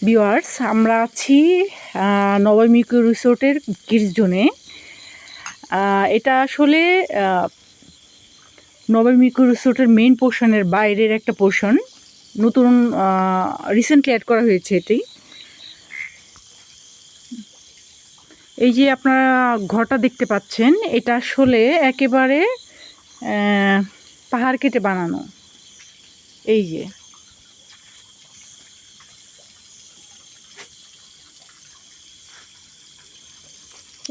Viewers, আমরা আছি নবম ইকো রিসোর্টের কিডস জোনে। এটা আসলে নবম ইকো রিসোর্টের মেইন পোর্শনের বাইরের একটা পোর্শন, নতুন রিসেন্টলি অ্যাড করা হয়েছে এটি। এই যে আপনারা ঘরটা দেখতে পাচ্ছেন, এটা আসলে একেবারে পাহাড় কেটে বানানো। এই যে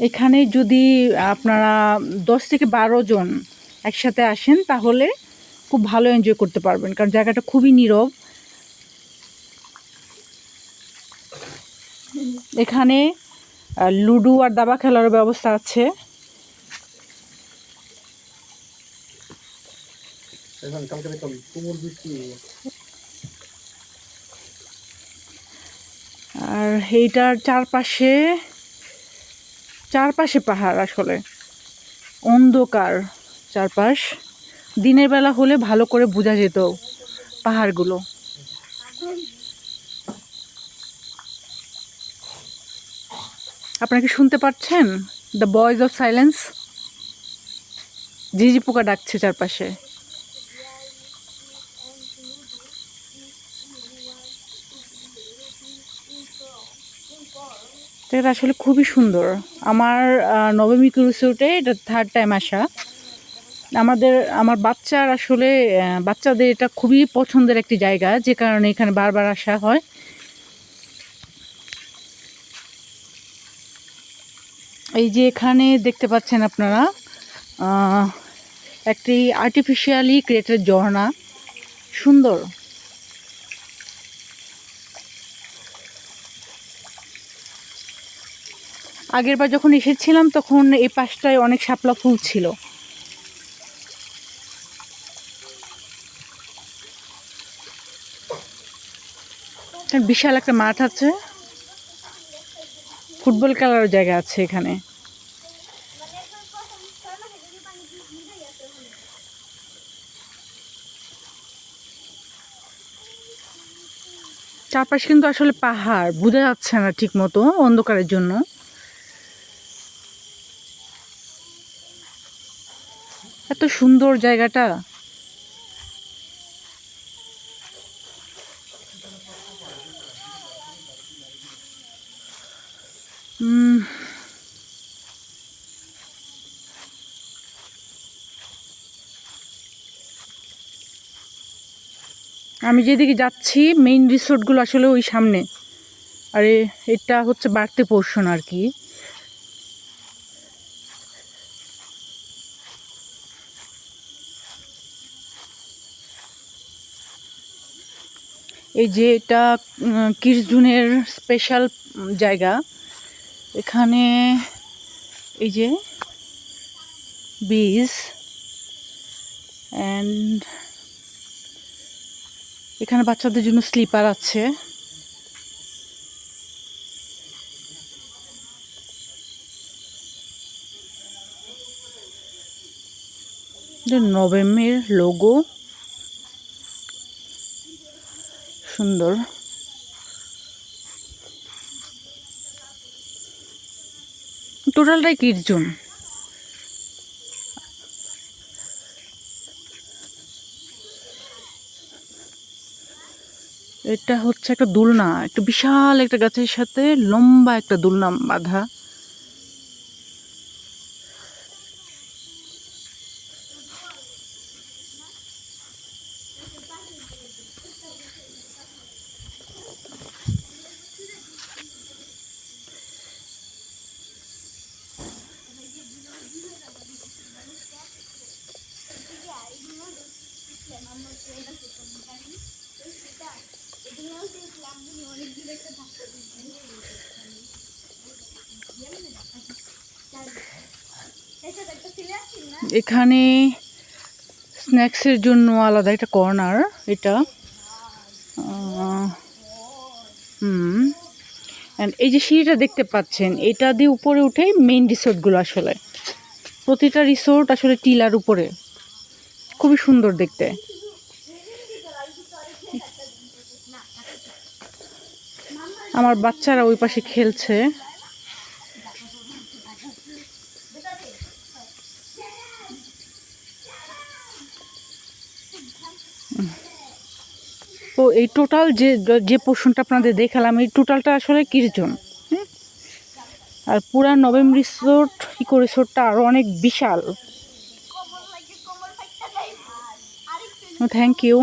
এখানে যদি আপনারা 10 থেকে 12 জন একসাথে আসেন তাহলে খুব ভালো এনজয় করতে পারবেন, কারণ জায়গাটা খুবই নীরব। এখানে লুডো আর দাবা খেলার ব্যবস্থা আছে। আর এইটার চারপাশে পাহাড়, আসলে অন্ধকার চারপাশ। দিনের বেলা হলে ভালো করে বোঝা যেত পাহাড়গুলো। আপনারা কি শুনতে পাচ্ছেন দ্য ভয়েস অফ সাইলেন্স? ঝিঝি পোকা ডাকছে চারপাশে। এটা আসলে খুবই সুন্দর। আমার নবম ইকো রিসোর্টে এটা 3rd টাইম আসা। আমার বাচ্চাদের এটা খুবই পছন্দের একটি জায়গা, যে কারণে এখানে বারবার আসা হয়। এই যে এখানে দেখতে পাচ্ছেন আপনারা একটি আর্টিফিশিয়ালি ক্রিয়েটেড ঝর্ণা, সুন্দর। আগেরবার যখন এসেছিলাম তখন এই পাশটায় অনেক শাপলা ফুল ছিল। বিশাল একটা মাঠ আছে, ফুটবল খেলার জায়গা আছে এখানে। চারপাশে কিন্তু আসলে পাহাড়, বোঝা যাচ্ছে না ঠিক মতো অন্ধকারের জন্য। এত সুন্দর জায়গাটা। আমি যেদিকে যাচ্ছি মেইন রিসোর্টগুলো আসলে ওই সামনে, আর এটা হচ্ছে বাড়তি পোর্শন আর কি। এই যে এটা কিডস জোনের স্পেশাল জায়গা। এখানে এই যে বিচ, অ্যান্ড এখানে বাচ্চাদের জন্য স্লিপার আছে। নবমের লোগো, সুন্দর। টোটালটাই কিডস জোন। এটা হচ্ছে একটা দোলনা, একটা বিশাল একটা গাছের সাথে লম্বা একটা দোলনা বাঁধা। এখানে স্ন্যাক্সের জন্য আলাদা একটা কর্নার। এটা অ্যান্ড এই যে সিঁড়িটা দেখতে পাচ্ছেন, এটা দিয়ে উপরে উঠে মেইন রিসোর্টগুলো। আসলে প্রতিটা রিসোর্ট আসলে টিলার উপরে, খুবই সুন্দর দেখতে। আমার বাচ্চারা ওই পাশে খেলছে। তো এই টোটাল যে যে পোর্শনটা আপনাদের দেখালাম, এই টোটালটা আসলে 30 জন। আর পুরা নভেম রিসোর্ট ইকো রিসোর্টটা আরও অনেক বিশাল। Thank you.